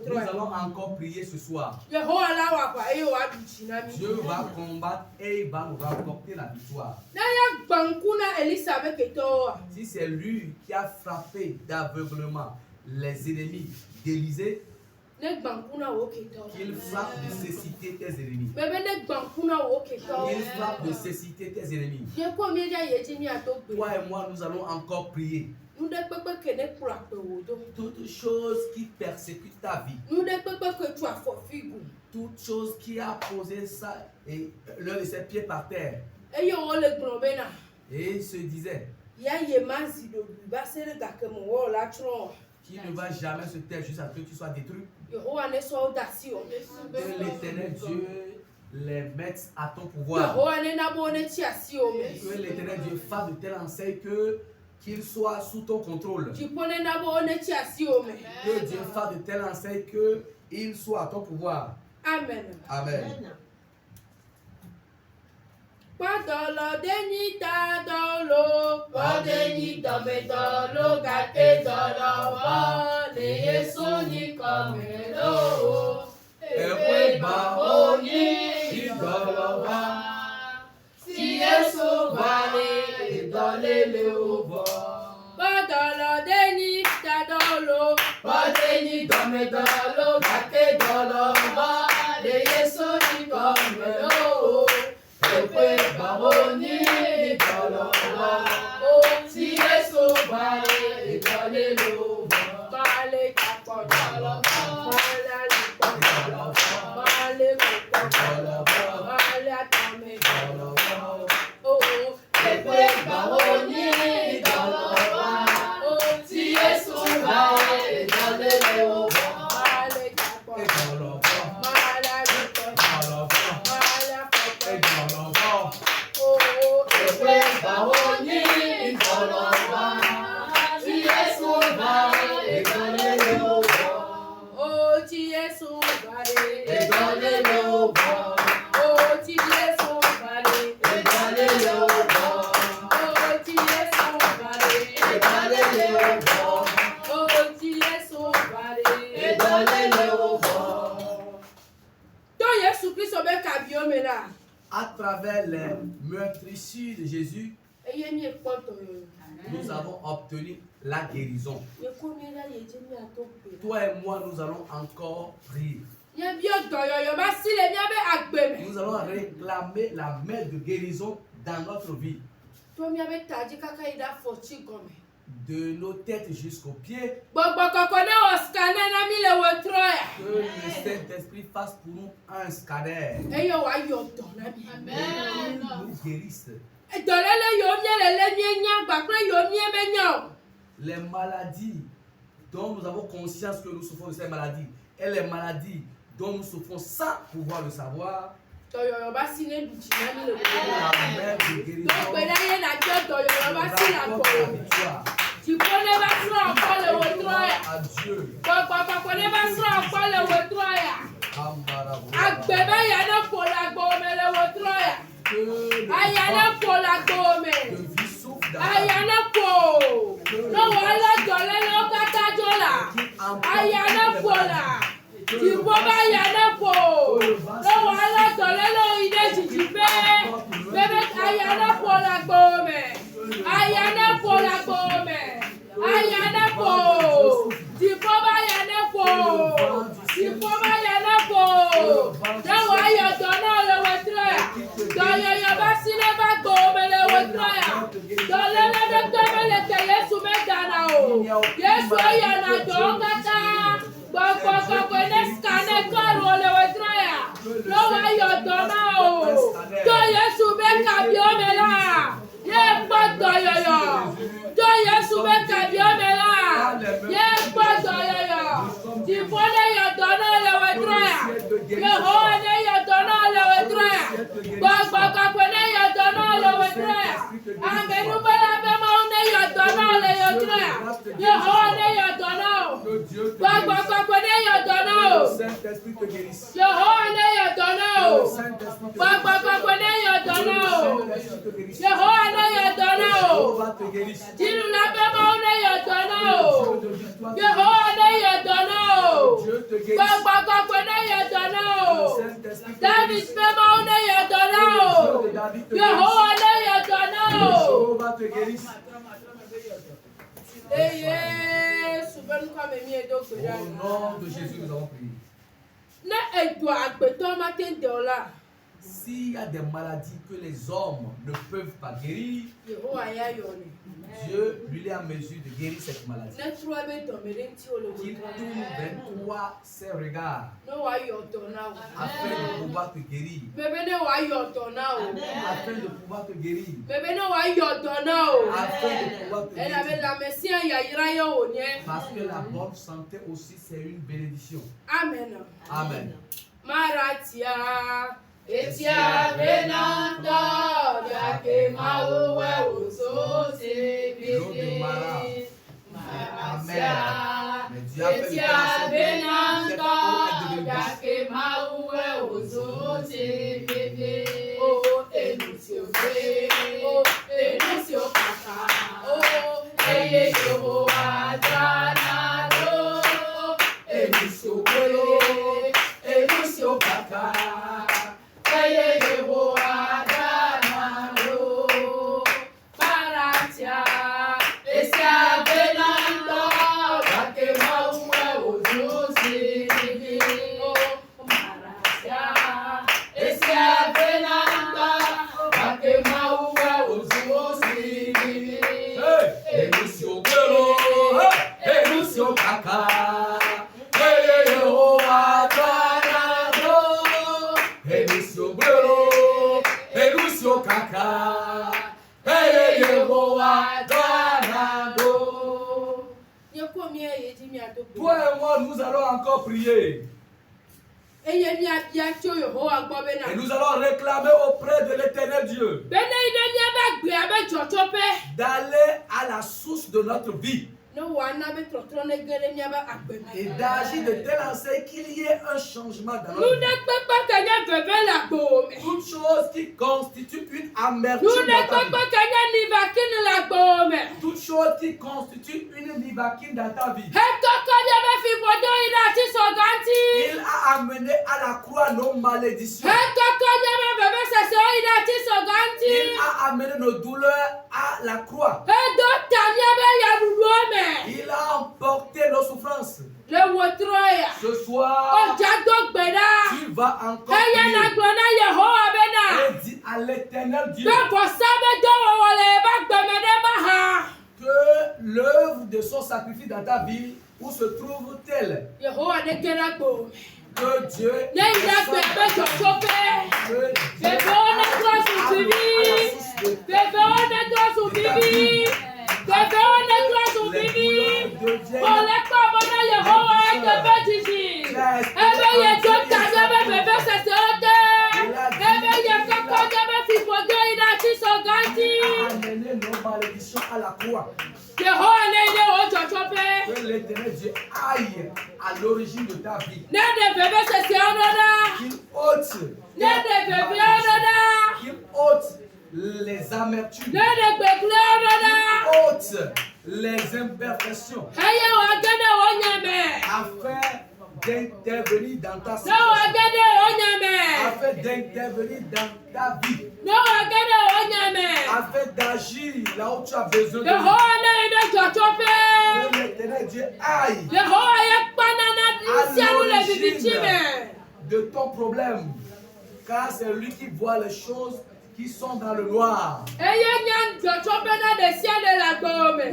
Nous allons encore prier ce soir. Dieu va combattre et il va nous rapporter la victoire. Si c'est lui qui a frappé d'aveuglement les ennemis d'Élysée, qu'il frappe de cécité tes ennemis. Qu'il frappe de cécité tes ennemis. Toi et moi, nous allons encore prier. Toute chose qui persécute ta vie, toute chose qui a posé ça et l'un de ses pieds par terre, et il se disait qu'il ne va jamais se taire jusqu'à ce que tu sois détruit. Que l'Éternel Dieu les mette à ton pouvoir. Que l'Éternel Dieu fasse de telle enseigne qu'il soit sous ton contrôle. Que Dieu fasse de telle enseigne qu'il soit à ton pouvoir. Amen. Amen. Padolo deni ta dolo, padeni tombe dolo, gate dolo, le yesoni kamelo. Baroni, Idolova. Si Yesu vale, Idolele Obo. Bodolo deni tadolo. Bodeni domedolo, Gake Dolova. De Yesu ni komelo. Epe Baroni, Idolova. Si Yesu vale, Idolele Obo. Bale kapo dolova. Bale alipo dolova. Bale kupo dolova. Bale atame dolova. Oh, Epe Baroni, Idolova. Si Yesu vale, Idolele Obo. bale kapo dolova. Bale alipo dolova. Bale kupo dolova. Oh, Epe Baroni, Idolova. Si Yesu vale, Idolele Obo. oh, Jesu bale. Idolele Obo. Oh, Jesu bale. Idolele Obo. Oh, Jesu bale. Idolele Obo. Oh, Jesu bale. Idolele Obo. Donc Jésus Christ obe kabiome la. À travers les meurtrissures de Jésus, Eye mi ekpoto yo. nous avons obtenu la guérison. Ye komi la ye je mi atope. Toi et moi, nous allons encore prier. Ye bio doyo yo ba sile mi abe agbeme. Nous allons réclamer la main de guérison dans notre vie. To mi abe taji kaka ida fochi gome. De nos têtes jusqu'aux pieds, Gbogbo koko ne o scanner na mi le wo troya. que le Saint-Esprit fasse pour nous un scanner. Eye wa yo do na mi. Il nous guérisse. Dolele yo mi le mi nya gbakre yo mi ebe nya o. Les maladies dont nous avons conscience que nous souffrons de ces maladies et les maladies dont nous souffrons sans pouvoir le savoir, Doyo yo ba sine du chi na mi le wo. la main de guérison Donc pe na ye na jo doyo yo ba nous sine rapporte la ko. victoire. Ti ko ne ba tro ko le wo troya. À Dieu. Gbogbo koko ne ba tro ko le wo troya. Agbebe ya na pola gome le wo troya. Aya na pola gome. Que vie souffle dans Aya na po. No wala dole lo kata jola. Aya na pola. Ti bo ba ya na po. No wala dole lo ide jijibe. Bebe aya na pola gome. Aya na pola gome. Aya na po. Ti bo ba ya na po. Ti bo ba ya na po. No wala dole lo wo troya. Doyo yo ba sile ba gome le wo troya. Dole le de gome le ke Yesu me dana o. Yesu ya na do kata. Gbogbo gbogbo ne skane karo le wo troya. No wa yo dona o. Do Yesu be kabi o me la. Ye gbo doyo yo. Do Yesu be kabi o me la. Ye gbo doyo yo. Ti fone yo dona le wo troya. Yehowa ne yo dona le wo troya. Gbogbo gbogbo ne yo dona le wo troya. Amenu bala be ma ne yo dona le yo troya. Yehowa ne yo dona o. Gbogbo gbogbo ne yo dona o. Saint-Esprit te guérisse. Yehowa ne yo dona o. Saint-Esprit te Gbogbo gbogbo ne yo dona o. Saint-Esprit te guérisse. Yehowa ne yo dona o. Jéhovah te guérisse. Jinu na be ma ne yo dona o. Dieu de victoire te Yehowa ne yo dona o. Dieu te guérisse. Gbogbo gbogbo ne yo dona o. Saint-Esprit te David guérisse. be ma ne yo dona o. Dieu de David te guérisse. Yehowa ne yo dona o. Jéhovah te guérisse. Eye subenu kame mi edo Au gbera. nom de Jésus, nous avons prié. Ne edo agbeto ma te de ola. S'il y a des maladies que les hommes ne peuvent pas guérir, Yehowa ya yo ni. Dieu lui est en mesure de guérir cette maladie. Ne tro be do me nti o le Qu'il wo. tourne vers toi ses regards No wa yo dona o. afin de pouvoir te guérir. Bebe ne wa yo dona o. Afin de pouvoir te guérir. Bebe ne wa yo dona o. Afin de pouvoir te Elle avait guérir. la messia ya ira yo o nye. Parce que la bonne santé aussi, c'est une bénédiction. Amen. Amen. Maratia. Etia venanta ya que mauwe uso se L'eau de Mara. Amen. Mais Dieu a fait Etia le venanta cette eau ya est que mauwe uso se bebe. Oh, elusio fe. Oh, elusio kaka. Oh, eye yo adana do. Elusio kwe. Elusio kaka. Oda. Hey Yehovah, Danado. Toi et moi, nous allons encore prier. Et nous allons réclamer auprès de l'Éternel Dieu d'aller à la source de notre vie et d'agir de telle enseigne qu'il y ait un changement dans notre vie. Toute chose qui constitue une amertume dans ta vie. Toute chose qui constitue une nivakine dans ta vie. Il a amené à la croix nos malédictions. Il a amené nos douleurs à la croix. Il a emporté nos souffrances. Ce soir, tu vas encore prier et dire à l'Éternel Dieu que l'œuvre de son sacrifice dans ta vie, où se trouve-t-elle? Que Dieu amené nos malédictions à la croix. Que l'Éternel Dieu aille à l'origine de ta vie. Qu'il ôte les amertumes. Qu'il ôte les imperfections. Afin d'intervenir dans ta situation. Afin d'intervenir dans ta vie. Afin d'agir là où tu as besoin de lui. Que l'Éternel Dieu aille à l'origine de ton problème. Car c'est lui qui voit les choses qui sont dans le noir.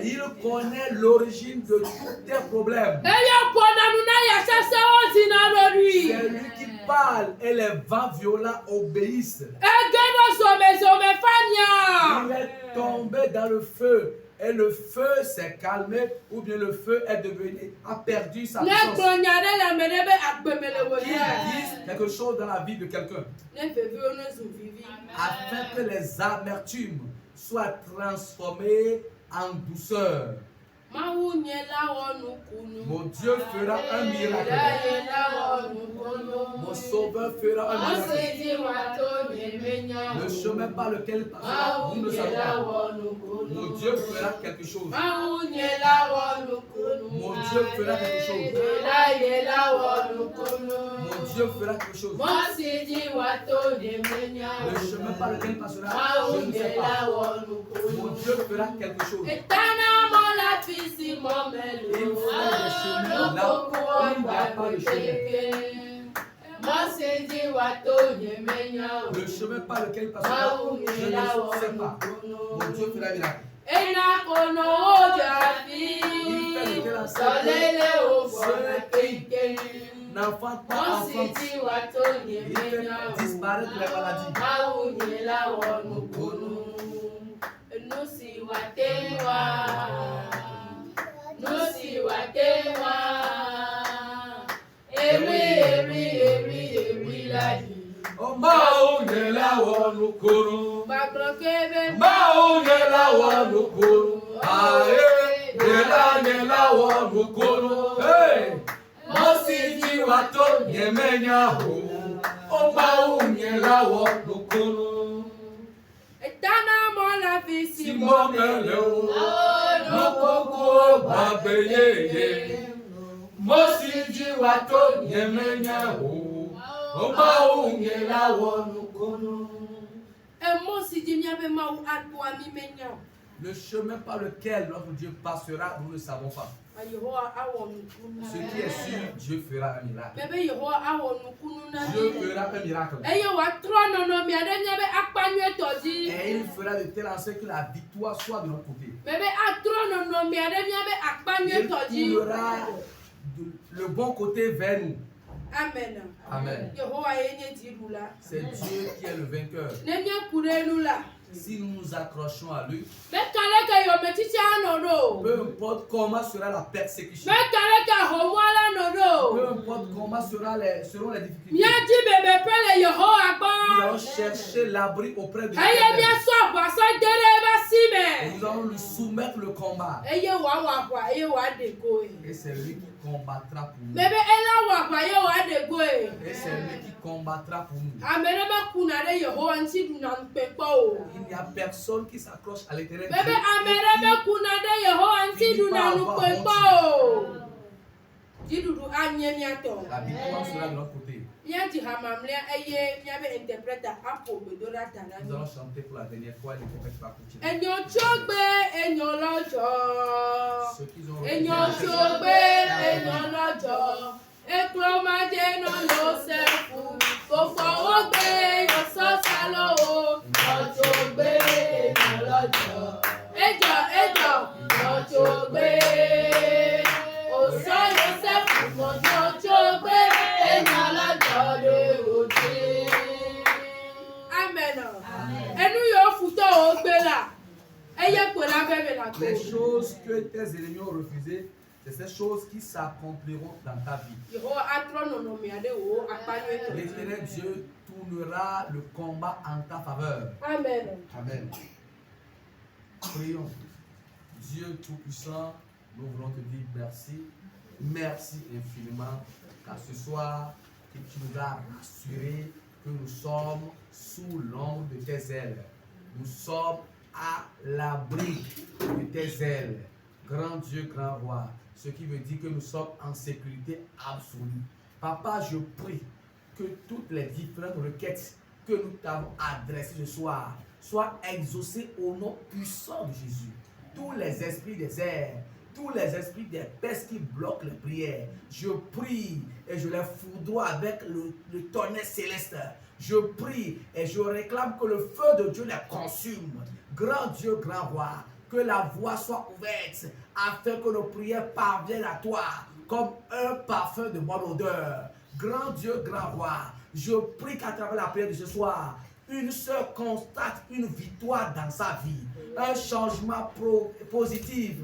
Il connaît l'origine de tous tes problèmes. C'est lui qui parle et les vents violents obéissent. Il est tombé dans le feu et le feu s'est calmé, ou bien le feu est devenu, a perdu sa puissance. Qu'il dise quelque chose dans la vie de quelqu'un, afin que les amertumes soient transformées en douceur. Mon Dieu fera un miracle. Mon Sauveur fera un miracle. Le chemin par lequel il passera, nous ne savons pas. Mon Dieu fera quelque chose. Mon Dieu fera quelque chose. Mon Dieu fera quelque chose. Le chemin par lequel il passera, je ne sais pas. Mon Dieu fera quelque chose. Il fera des chemins là où il n'y a pas de chemin. Le chemin par lequel il passera, je ne sais pas. Mon Dieu fera un miracle. Il fait de telle enseigne n'enfante pas enfant. Il fait disparaître les maladies. Le chemin par lequel notre Dieu passera, nous ne savons pas. Ce qui est sûr, Dieu fera un miracle. Dieu fera un miracle. Et il fera de telle enseigne que la victoire soit de notre côté. Il tournera le bon côté vers nous. Amen. Amen. C'est Dieu qui est le vainqueur. Si nous nous accrochons à lui, Be kale ke yo metiti anodo. peu importe comment sera la persécution, Be kale ke homwala nodo. peu importe comment seront les difficultés, Miaji bebe pele Yehowa nous allons gba. chercher l'abri auprès de Eye l'Éternel. mia so gba so dere ba Et sime. nous allons lui soumettre le combat. Eye wa eye wa de go. Et c'est lui qui combattra pour nous. Bebe ela wa eye wa de go. Et c'est lui qui combattra pour nous. Amene be kuna de Yehowa nti duna npepo o. Il n'y a personne qui s'accroche à l'Éternel. Bebe amene be kuna de Yehowa nti duna npepo o. Didudu anye miato. La victoire sera de notre côté. Miaji hamamle eye miabe interprète apo bedora Nous tanani. allons chanter pour la dernière fois et les prophètes va continuer. Enyo chogbe enyo lojo. Ceux qui ont Enyo chogbe enyo lojo. Ekro maje no lo sefu. Ko fowo gbe yo so salo o. Enyo chogbe enyo lojo. Ejo yo chogbe. O so yo sefu mo yo chogbe enyo lojo de oje. Amen. Enu yo futo o gbe la. Eye pe la bebe la ko. Les choses que tes ennemis ont refusées, c'est ces choses qui s'accompliront dans ta vie. Yehowa atrono mi ade wo apanyo eto. L'Éternel Dieu tournera le combat en ta faveur. Amen. Amen. Prions. Dieu Tout-Puissant, nous voulons te dire merci. Merci infiniment, car ce soir, que tu nous as rassurés que nous sommes sous l'ombre de tes ailes. Nous sommes à l'abri de tes ailes. Grand Dieu, grand roi, ce qui veut dire que nous sommes en sécurité absolue. Papa, je prie que toutes les différentes requêtes que nous t'avons adressées ce soir soient exaucées au nom puissant de Jésus. Tous les esprits des airs, tous les esprits des pestes qui bloquent les prières, je prie et je les foudroie avec le tonnerre céleste. Je prie et je réclame que le feu de Dieu les consume. Grand Dieu, grand roi, que la voie soit ouverte afin que nos prières parviennent à toi comme un parfum de bonne odeur. Grand Dieu, grand roi, je prie qu'à travers la prière de ce soir, une sœur constate une victoire dans sa vie, un changement positif,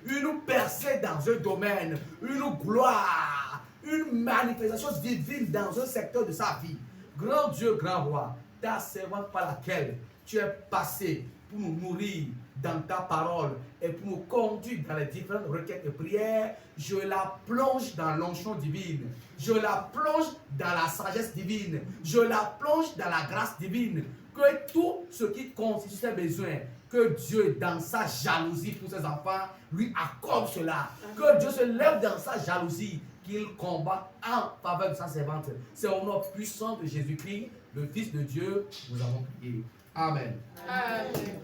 une percée dans un domaine, une gloire, une manifestation divine dans un secteur de sa vie. Grand Dieu, grand roi, ta servante par laquelle tu es passé pour nous nourrir dans ta parole et pour nous conduire dans les différentes requêtes et prières, je la plonge dans l'onction divine, je la plonge dans la sagesse divine, je la plonge dans la grâce divine, que tout ce qui constitue ses besoins, que Dieu dans sa jalousie pour ses enfants lui accorde cela, que Dieu se lève dans sa jalousie, qu'il combat en faveur de sa servante. C'est au nom puissant de Jésus-Christ, le Fils de Dieu, nous avons prié. Amen. Amen.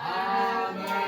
Amen.